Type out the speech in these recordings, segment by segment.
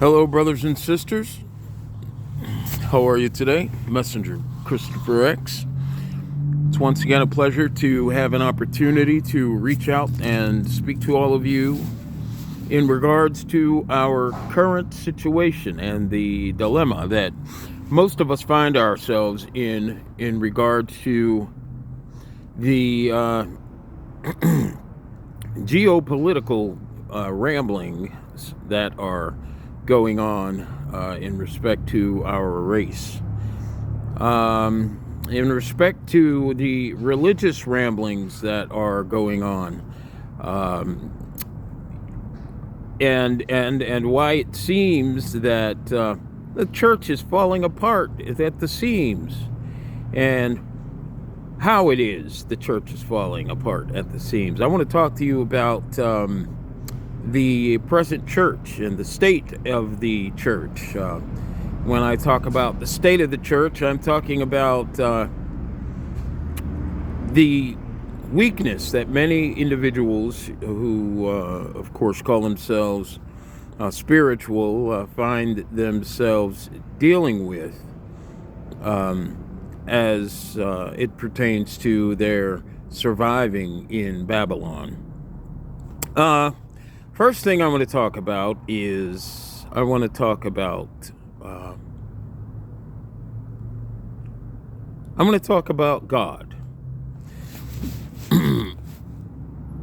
Hello, brothers and sisters. How are you today? Messenger Christopher X. It's once again a pleasure to have an opportunity to reach out and speak to all of you in regards to our current situation and the dilemma that most of us find ourselves in regard to the geopolitical ramblings that are going on in respect to our race. In respect to the religious ramblings that are going on, and why it seems that the church is falling apart at the seams, and how it is the church is falling apart at the seams. I want to talk to you about the present church and the state of the church. When I talk about the state of the church, I'm talking about the weakness that many individuals who, of course, call themselves spiritual find themselves dealing with as it pertains to their surviving in Babylon. First thing I want to talk about is God.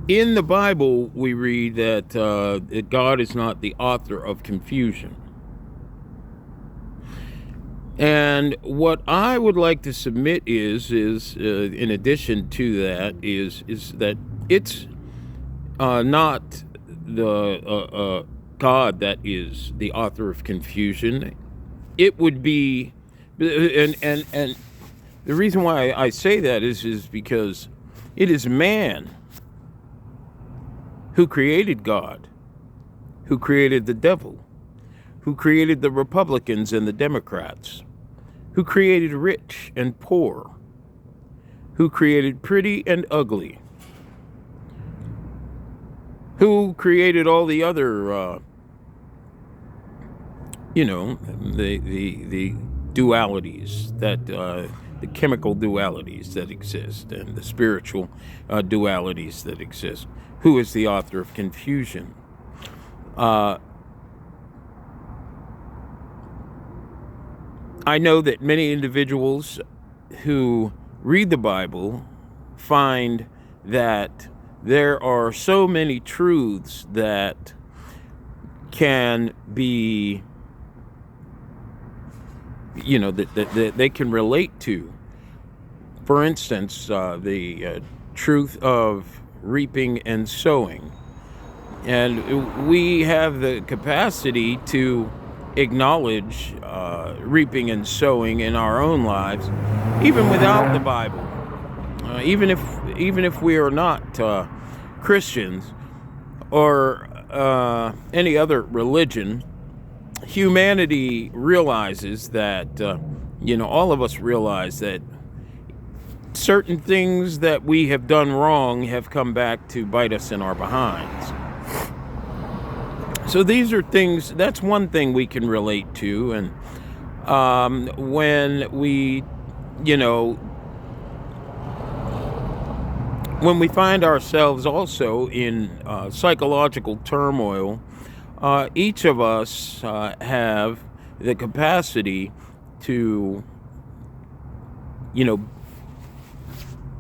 In the Bible, we read that God is not the author of confusion. And what I would like to submit is in addition to that, is that it's not the God that is the author of confusion. It would be, and the reason why I say that is because it is man who created God, who created the devil, who created the Republicans and the Democrats, who created rich and poor, who created pretty and ugly, who created all the other, the dualities that, the chemical dualities that exist and the spiritual dualities that exist. Who is the author of confusion? I know that many individuals who read the Bible find that there are so many truths that can be, that they can relate to. For instance, the truth of reaping and sowing. And we have the capacity to acknowledge reaping and sowing in our own lives, even without the Bible. Even if we are not Christians or any other religion, humanity realizes that, all of us realize that certain things that we have done wrong have come back to bite us in our behinds. So these are things, that's one thing we can relate to. And when we find ourselves also in psychological turmoil, each of us have the capacity to,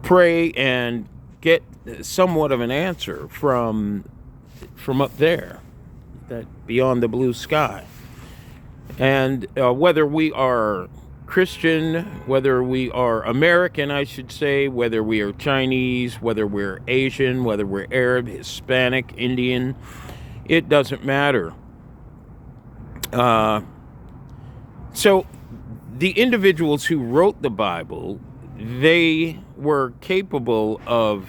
pray and get somewhat of an answer from up there, that beyond the blue sky. And whether we are Christian, whether we are American, I should say, whether we are Chinese, whether we're Asian, whether we're Arab, Hispanic, Indian, it doesn't matter. So the individuals who wrote the Bible, they were capable of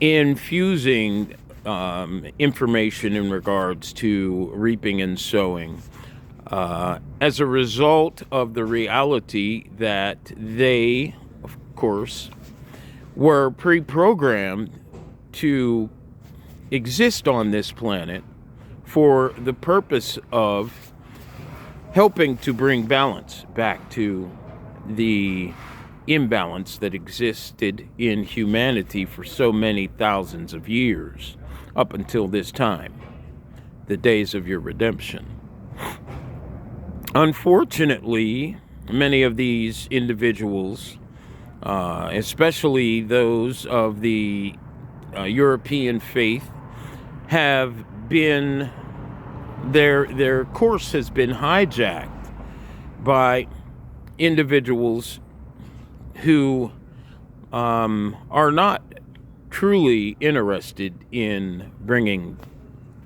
infusing information in regards to reaping and sowing as a result of the reality that they, of course, were pre-programmed to exist on this planet for the purpose of helping to bring balance back to the imbalance that existed in humanity for so many thousands of years, up until this time, the days of your redemption. Unfortunately, many of these individuals, especially those of the European faith, have been, their course has been hijacked by individuals who are not truly interested in bringing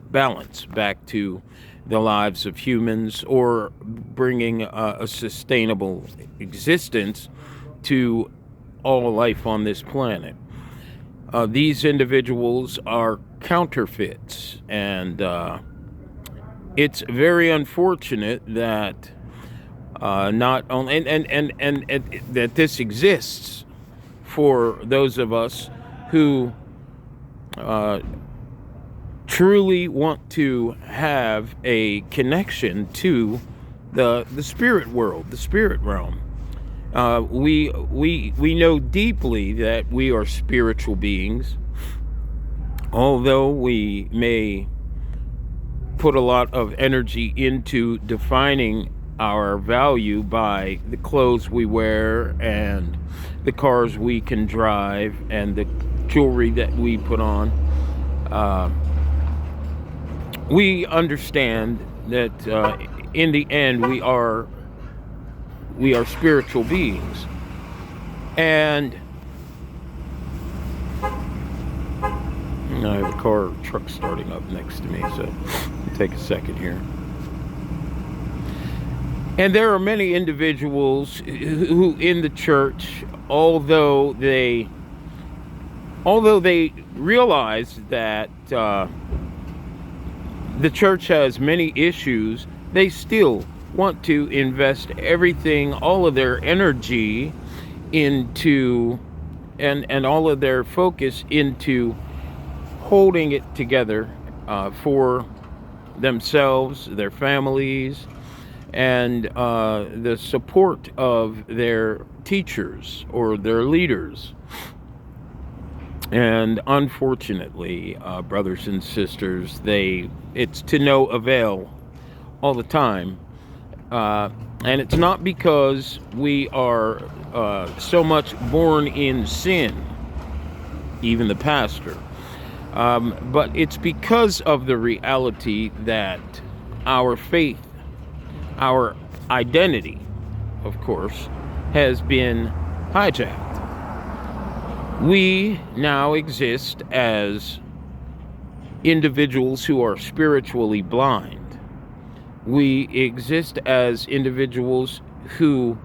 balance back to the lives of humans, or bringing a sustainable existence to all life on this planet. These individuals are counterfeits, and it's very unfortunate that not only and that this exists for those of us who truly want to have a connection to the spirit world, the spirit realm. We know deeply that we are spiritual beings, although we may put a lot of energy into defining our value by the clothes we wear and the cars we can drive and the jewelry that we put on. We understand that in the end we are spiritual beings, and I have a truck starting up next to me, so I'll take a second here. And there are many individuals who in the church, although they realize that the church has many issues, they still want to invest everything, all of their energy into, and all of their focus into holding it together for themselves, their families, and the support of their teachers or their leaders. And unfortunately, brothers and sisters, it's to no avail all the time. And it's not because we are so much born in sin, even the pastor, but it's because of the reality that our faith, our identity, of course, has been hijacked. We now exist as individuals who are spiritually blind. We exist as individuals who,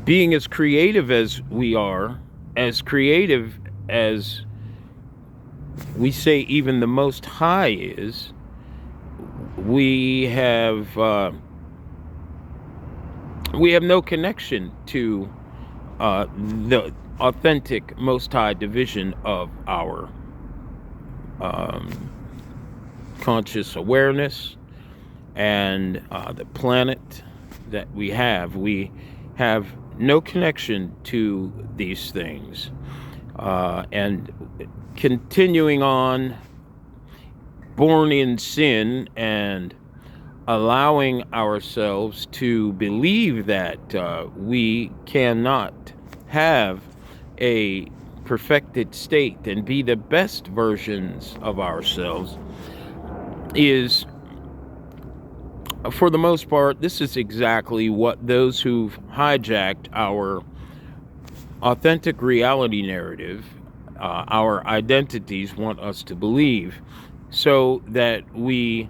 being as creative as we are, as creative as we say even the Most High is, we have no connection to the authentic Most High division of our conscious awareness and the planet that we have. We have no connection to these things, and continuing on, born in sin, and allowing ourselves to believe that we cannot have a perfected state and be the best versions of ourselves is, for the most part, this is exactly what those who've hijacked our authentic reality narrative, our identities, want us to believe, so that we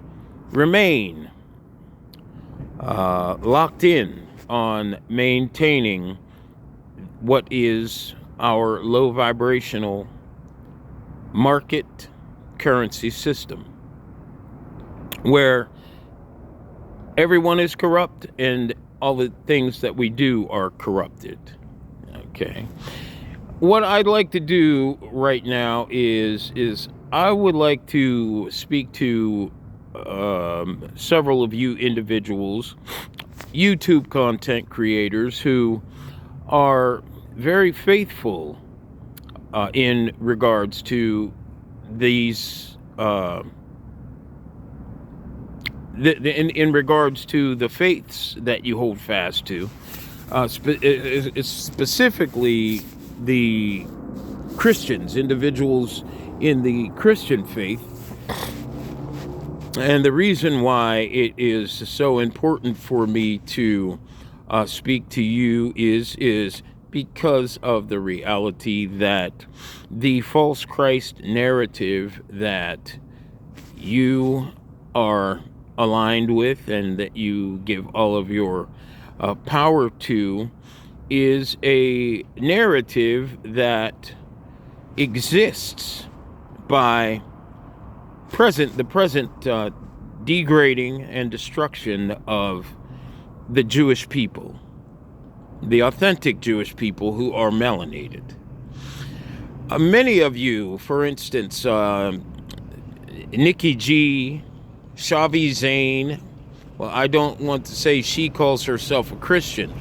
remain locked in on maintaining what is our low vibrational market currency system, where everyone is corrupt and all the things that we do are corrupted. Okay. What I'd like to do right now is I would like to speak to several of you individuals, YouTube content creators who are very faithful in regards to these, in regards to the faiths that you hold fast to, specifically the Christians, individuals in the Christian faith. And the reason why it is so important for me to speak to you is because of the reality that the false Christ narrative that you are aligned with and that you give all of your power to is a narrative that exists by the present degrading and destruction of the Jewish people, the authentic Jewish people who are melanated. Many of you, for instance, Nikki G, Shavi Zane, well, I don't want to say she calls herself a Christian.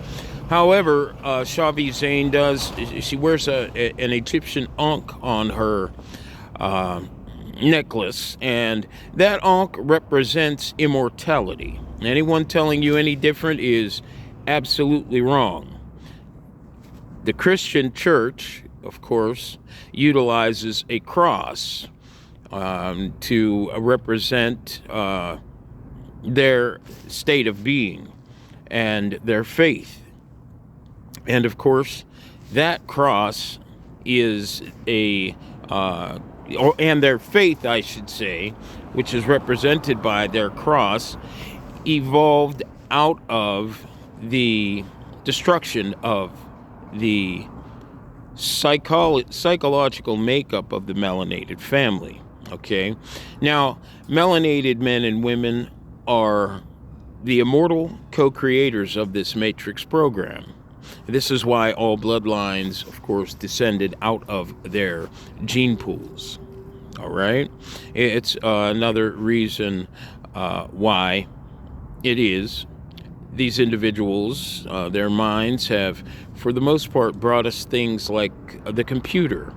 However, Shavi Zane does, she wears an Egyptian ankh on her necklace, and that ankh represents immortality. Anyone telling you any different is absolutely wrong. The Christian church, of course, utilizes a cross to represent their state of being and their faith. And of course, that cross is and their faith, I should say, which is represented by their cross, evolved out of the destruction of the psychological makeup of the melanated family. Okay? Now, melanated men and women are the immortal co-creators of this Matrix program. This is why all bloodlines, of course, descended out of their gene pools. All right? It's another reason why it is these individuals, their minds have, for the most part, brought us things like the computer,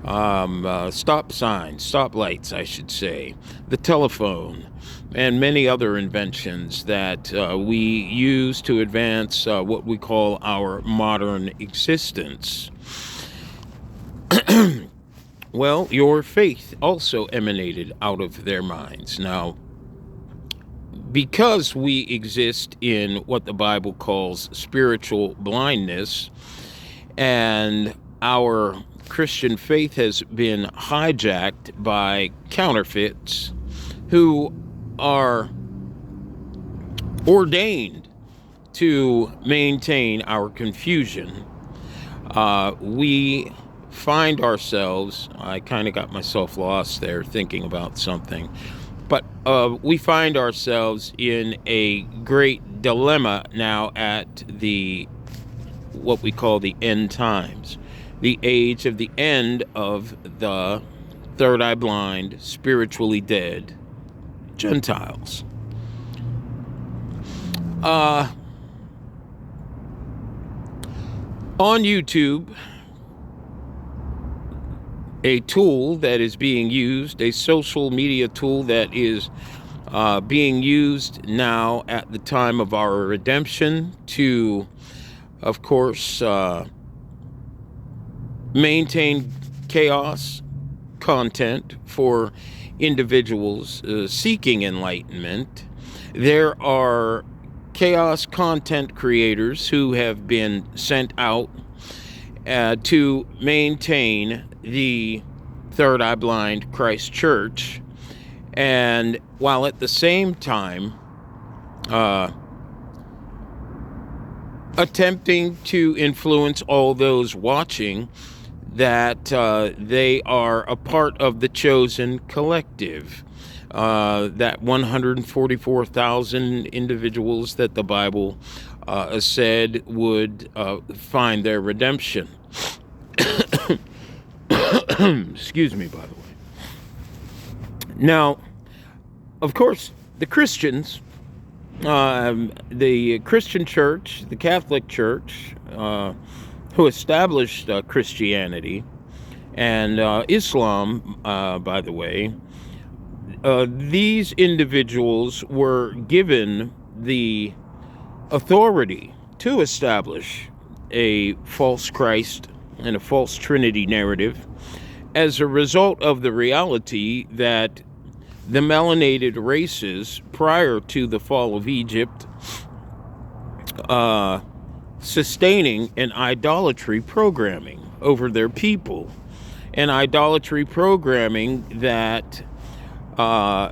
stop signs, stoplights, I should say, the telephone, and many other inventions that we use to advance what we call our modern existence. Well, your faith also emanated out of their minds. Now, because we exist in what the Bible calls spiritual blindness, and our Christian faith has been hijacked by counterfeits who are ordained to maintain our confusion, we find ourselves, I kind of got myself lost there thinking about something, but we find ourselves in a great dilemma now at what we call the end times, the age of the end of the third eye blind, spiritually dead Gentiles. On YouTube, a tool that is being used, a social media tool that is being used now at the time of our redemption to, of course, maintain chaos content for individuals seeking enlightenment. There are chaos content creators who have been sent out to maintain the Third Eye Blind Christ Church, and while at the same time attempting to influence all those watching that they are a part of the chosen collective, that 144,000 individuals that the Bible said would find their redemption. Excuse me, by the way. Now, of course, the Christians, the Christian Church, the Catholic Church, who established Christianity, and Islam, by the way, these individuals were given the authority to establish a false Christ and a false Trinity narrative as a result of the reality that the melanated races prior to the fall of Egypt sustaining an idolatry programming over their people, an idolatry programming that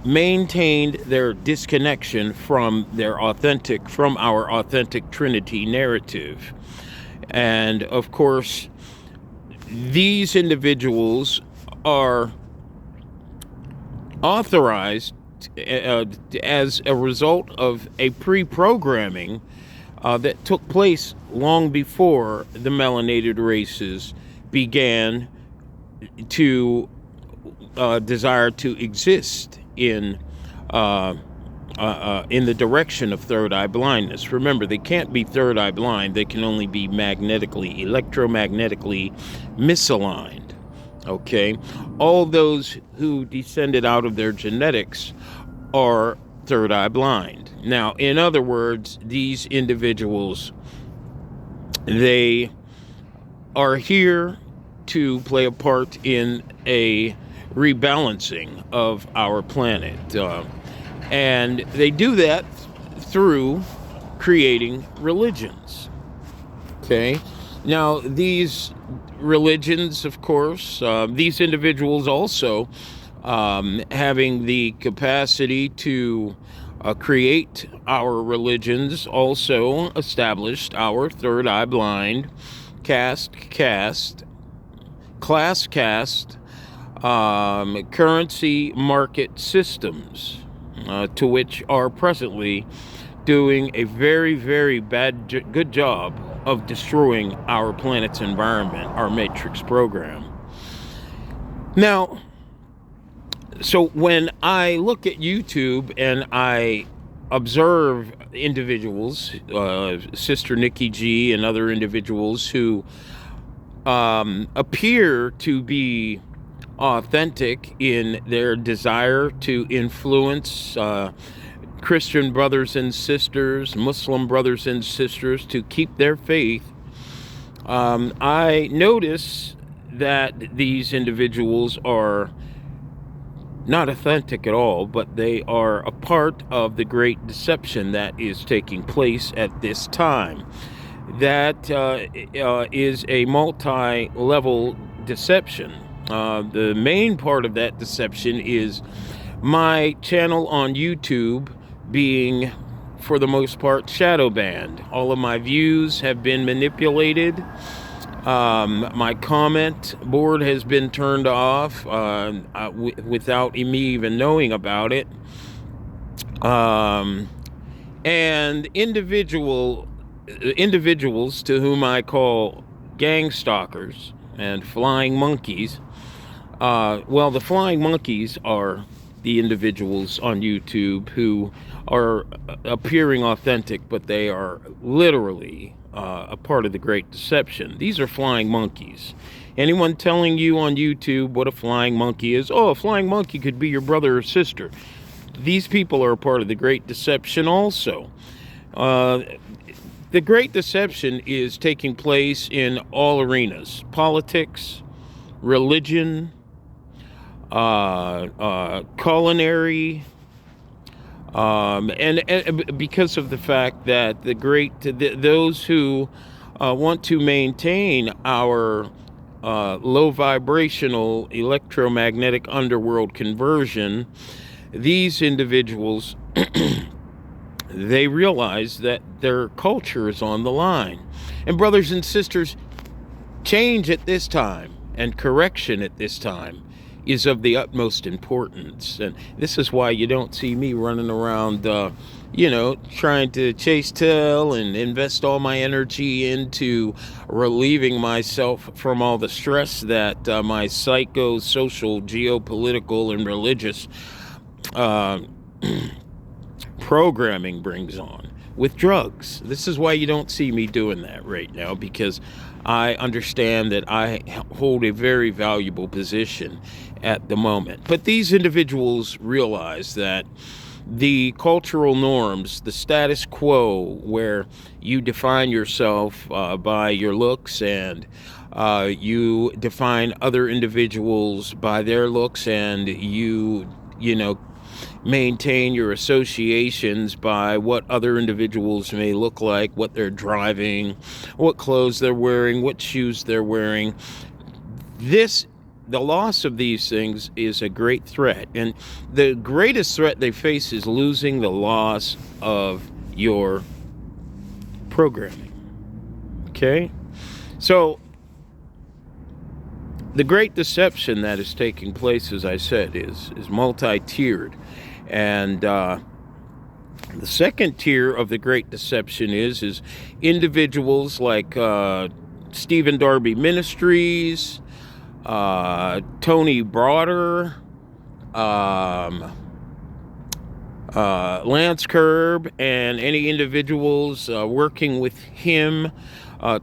maintained their disconnection from our authentic Trinity narrative. And of course, these individuals are authorized as a result of a pre-programming that took place long before the melanated races began to desire to exist in the direction of third eye blindness. Remember, they can't be third eye blind. They can only be electromagnetically misaligned. Okay, all those who descended out of their genetics are third eye blind. Now, in other words, these individuals, they are here to play a part in a rebalancing of our planet. And they do that through creating religions. Okay? Now, these religions, of course, these individuals also having the capacity to create our religions also established our third eye blind, class caste, currency market systems, to which are presently doing a very, very good job of destroying our planet's environment, our matrix program. Now, so when I look at YouTube and I observe individuals, Sister Nikki G and other individuals who appear to be authentic in their desire to influence Christian brothers and sisters, Muslim brothers and sisters to keep their faith, I notice that these individuals are not authentic at all, but they are a part of the great deception that is taking place at this time. That is a multi-level deception. The main part of that deception is my channel on YouTube being, for the most part, shadow banned. All of my views have been manipulated. My comment board has been turned off without me even knowing about it. And individuals to whom I call gang stalkers and flying monkeys, well, the flying monkeys are the individuals on YouTube who are appearing authentic, but they are literally a part of the great deception. These are flying monkeys. Anyone telling you on YouTube what a flying monkey is, oh, a flying monkey could be your brother or sister. These people are a part of the great deception also. The great deception is taking place in all arenas: politics, religion, culinary, and because of the fact that those who want to maintain our low vibrational electromagnetic underworld conversion, these individuals they realize that their culture is on the line. And brothers and sisters, change at this time and correction at this time is of the utmost importance. And this is why you don't see me running around, trying to chase tail and invest all my energy into relieving myself from all the stress that my psycho, social, geopolitical, and religious uh, programming brings on with drugs. This is why you don't see me doing that right now, because I understand that I hold a very valuable position at the moment. But these individuals realize that the cultural norms, the status quo, where you define yourself by your looks, and you define other individuals by their looks, and you know, maintain your associations by what other individuals may look like, what they're driving, what clothes they're wearing, what shoes they're wearing. The loss of these things is a great threat. And the greatest threat they face is losing the loss of your programming. Okay? So, the great deception that is taking place, as I said, is multi-tiered. And the second tier of the great deception is individuals like Stephen Darby Ministries, Tony Broder, Lance Curb, and any individuals working with him,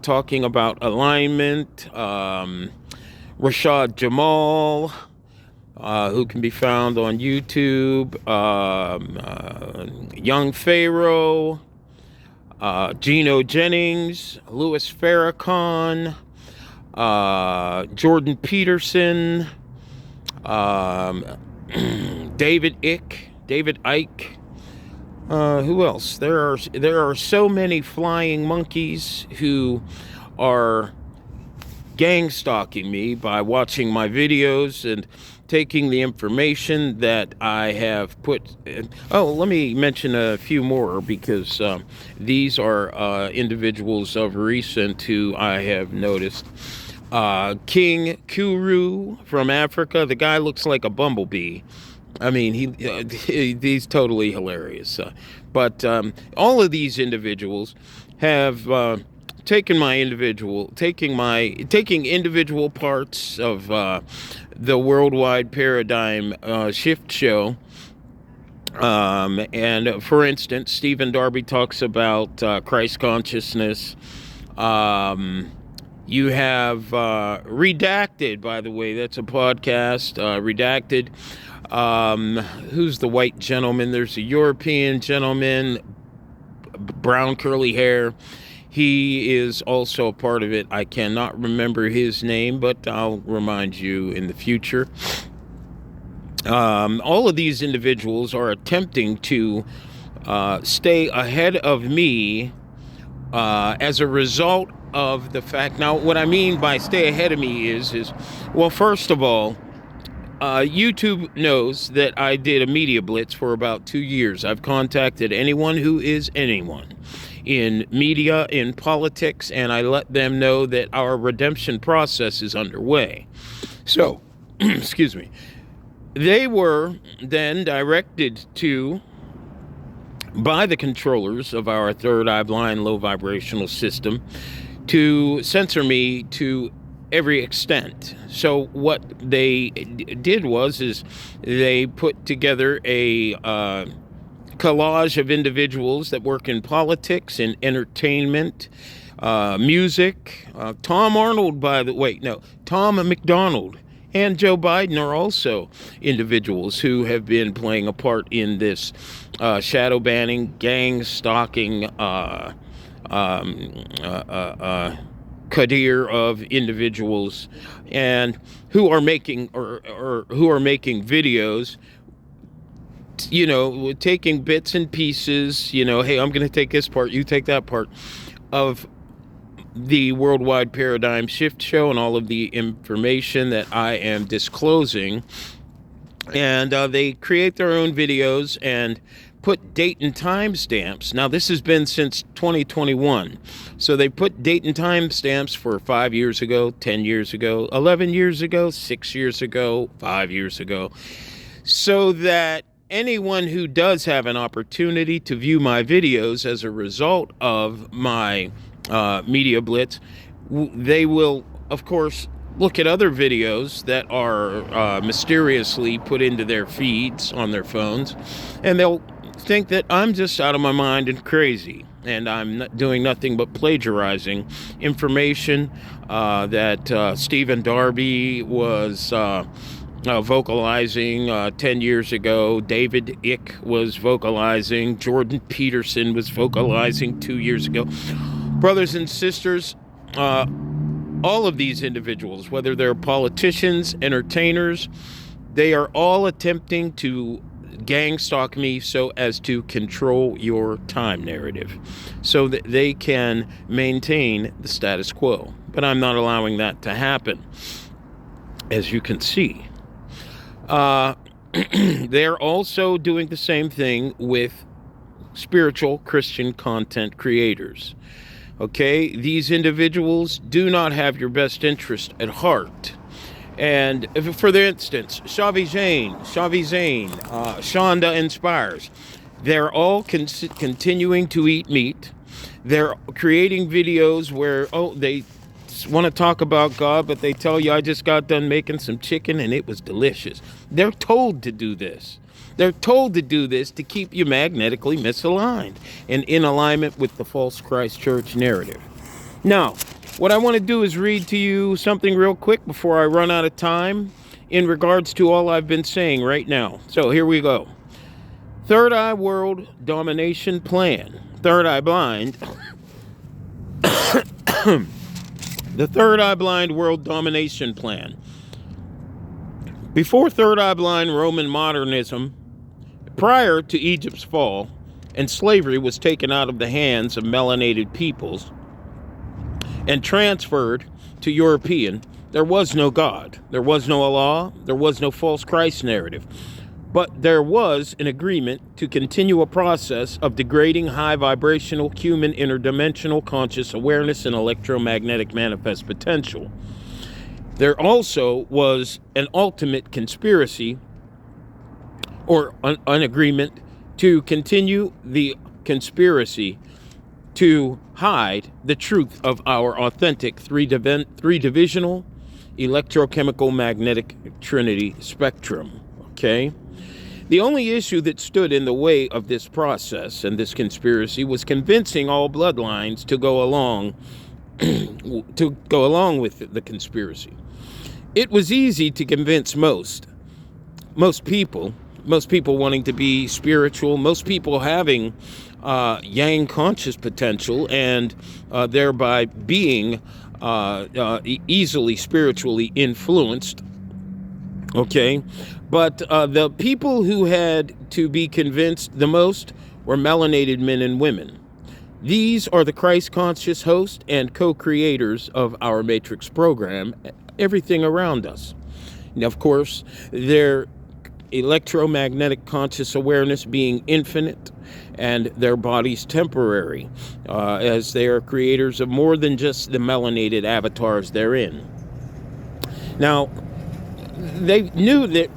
talking about alignment, Rashad Jamal, who can be found on YouTube, Young Pharaoh, Gino Jennings, Louis Farrakhan, Jordan Peterson, David Icke. Who else? There are so many flying monkeys who are gang stalking me by watching my videos and taking the information that I have put. Let me mention a few more, because these are individuals of recent who I have noticed. King Kuru from Africa. The guy looks like a bumblebee. I mean, he's totally hilarious. But all of these individuals have taking individual parts of the Worldwide Paradigm Shift Show. And for instance, Stephen Darby talks about Christ consciousness. You have Redacted, by the way. That's a podcast. Redacted. Who's the white gentleman? There's a European gentleman, brown curly hair. He is also a part of it. I cannot remember his name, but I'll remind you in the future. All of these individuals are attempting to stay ahead of me as a result of the fact. Now, what I mean by stay ahead of me is well, first of all, YouTube knows that I did a media blitz for about 2 years. I've contacted anyone who is anyone in media, in politics, and I let them know that our redemption process is underway. So, excuse me. They were then directed by the controllers of our third eye blind low vibrational system to censor me to every extent. So what they did was they put together a collage of individuals that work in politics and entertainment, music. Tom McDonald and Joe Biden are also individuals who have been playing a part in this shadow banning, gang stalking, career of individuals, and who are making videos, taking bits and pieces, hey, I'm going to take this part, you take that part of the Worldwide Paradigm Shift Show and all of the information that I am disclosing. And they create their own videos and put date and time stamps. Now, this has been since 2021. So they put date and time stamps for 5 years ago, 10 years ago, 11 years ago, 6 years ago, 5 years ago, so that anyone who does have an opportunity to view my videos as a result of my media blitz, they will, of course, look at other videos that are mysteriously put into their feeds on their phones, and they'll think that I'm just out of my mind and crazy, and I'm not doing nothing but plagiarizing information that Stephen Darby was vocalizing 10 years ago. David Icke was vocalizing. Jordan Peterson was vocalizing 2 years ago. Brothers and sisters, all of these individuals, whether they're politicians, entertainers, they are all attempting to gang stalk me so as to control your time narrative so that they can maintain the status quo. But I'm not allowing that to happen, as you can see. They're also doing the same thing with spiritual Christian content creators. Okay, these individuals do not have your best interest at heart. And if, for instance, Shavi Zayn, Shonda Inspires, they're all continuing to eat meat. They're creating videos where, they want to talk about God, but they tell you, I just got done making some chicken and it was delicious. They're told to do this. They're told to do this to keep you magnetically misaligned and in alignment with the false Christ Church narrative. Now, what I want to do is read to you something real quick before I run out of time in regards to all I've been saying right now. So here we go. Third Eye World Domination Plan. Third Eye Blind. The Third Eye Blind World Domination Plan. Before Third Eye Blind Roman modernism, prior to Egypt's fall, and slavery was taken out of the hands of melanated peoples and transferred to European, there was no God. There was no Allah. There was no false Christ narrative. But there was an agreement to continue a process of degrading high vibrational human interdimensional conscious awareness and electromagnetic manifest potential. There also was an ultimate conspiracy or an agreement to continue the conspiracy to hide the truth of our authentic three-divisional electrochemical magnetic trinity spectrum. Okay? The only issue that stood in the way of this process and this conspiracy was convincing all bloodlines to go along with the conspiracy. It was easy to convince most people wanting to be spiritual, most people having yang conscious potential and thereby being easily spiritually influenced. Okay, but the people who had to be convinced the most were melanated men and women. These are the Christ conscious hosts and co-creators of our Matrix program, everything around us. Now, of course, their electromagnetic conscious awareness being infinite and their bodies temporary, as they are creators of more than just the melanated avatars they're in. Now, they knew that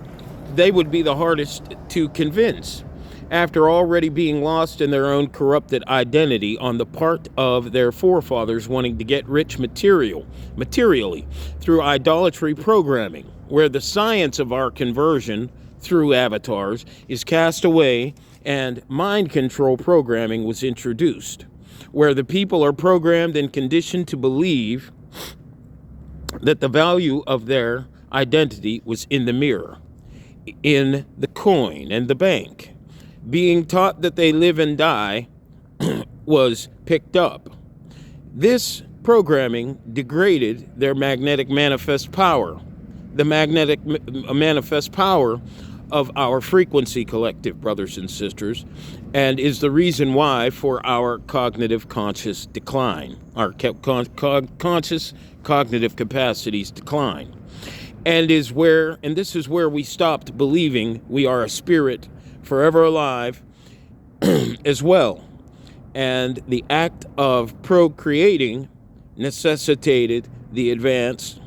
they would be the hardest to convince after already being lost in their own corrupted identity on the part of their forefathers wanting to get rich materially through idolatry programming, where the science of our conversion through avatars is cast away and mind control programming was introduced, where the people are programmed and conditioned to believe that the value of their identity was in the mirror, in the coin and the bank. Being taught that they live and die was picked up. This programming degraded their magnetic manifest power, the magnetic manifest power of our frequency collective, brothers and sisters, and is the reason why for our cognitive conscious decline, our conscious cognitive capacities decline. And this is where we stopped believing we are a spirit forever alive as well. And the act of procreating necessitated the advance.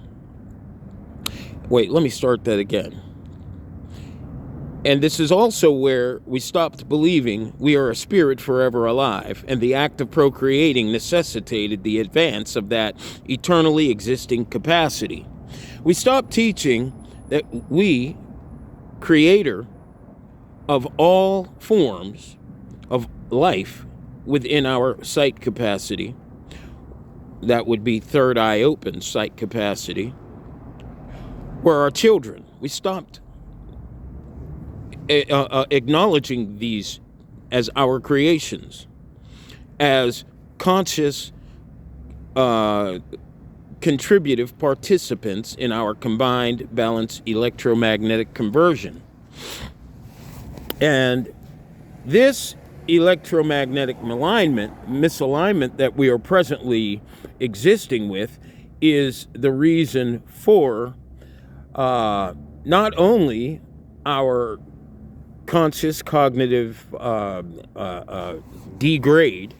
Wait, let me start that again. And this is also where we stopped believing we are a spirit forever alive, and the act of procreating necessitated the advance of that eternally existing capacity. We stop teaching that we, creator of all forms of life within our sight capacity, that would be third eye open sight capacity, were our children. We stopped acknowledging these as our creations, as conscious contributive participants in our combined balanced electromagnetic conversion. And this electromagnetic misalignment that we are presently existing with is the reason for not only our conscious cognitive degrade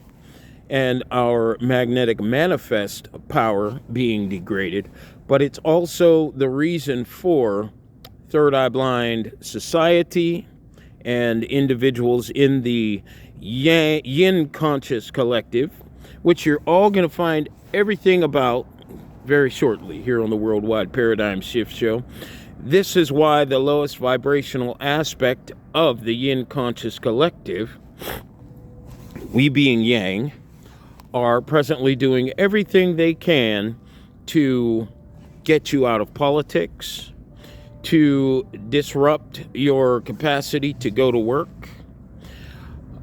and our magnetic manifest power being degraded, but it's also the reason for third eye blind society and individuals in the yin conscious collective, which you're all going to find everything about very shortly here on the Worldwide Paradigm Shift Show. This is why the lowest vibrational aspect of the yin conscious collective, we being yang, are presently doing everything they can to get you out of politics, to disrupt your capacity to go to work,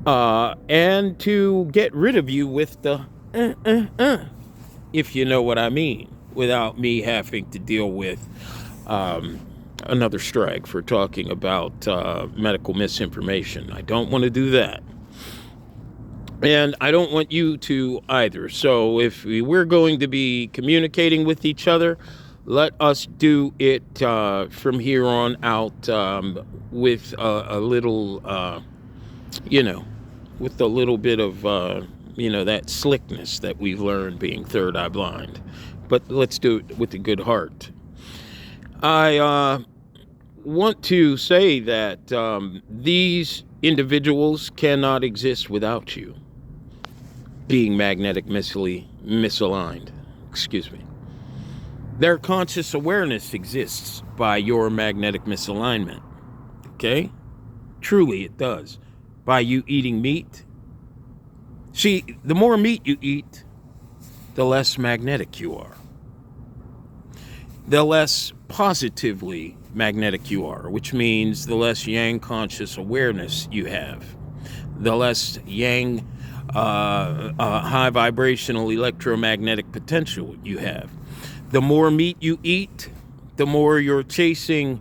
and to get rid of you with the if you know what I mean, without me having to deal with another strike for talking about medical misinformation. I don't want to do that. And I don't want you to either. So if we're going to be communicating with each other, let us do it from here on out with a little, with a little bit of, that slickness that we've learned being third eye blind. But let's do it with a good heart. I want to say that these individuals cannot exist without you being magnetically misaligned. Excuse me. Their conscious awareness exists by your magnetic misalignment. Okay? Truly it does. By you eating meat. See, the more meat you eat, the less magnetic you are. The less positively magnetic you are, which means the less yang conscious awareness you have. The less yang high vibrational electromagnetic potential you have. The more meat you eat, the more you're chasing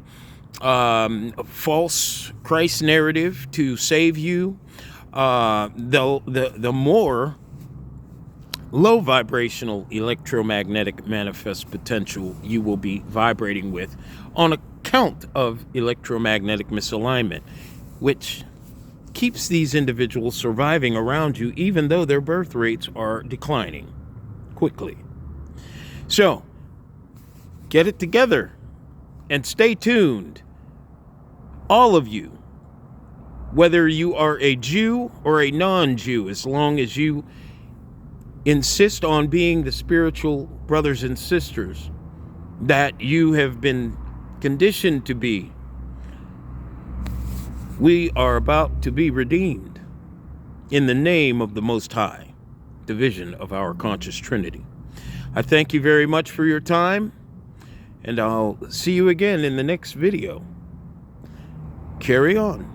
false Christ narrative to save you. The more low vibrational electromagnetic manifest potential you will be vibrating with on account of electromagnetic misalignment, which keeps these individuals surviving around you even though their birth rates are declining quickly. So, get it together and stay tuned. All of you, whether you are a Jew or a non-Jew, as long as you insist on being the spiritual brothers and sisters that you have been conditioned to be, we are about to be redeemed in the name of the Most High, division of our conscious Trinity. I thank you very much for your time, and I'll see you again in the next video. Carry on.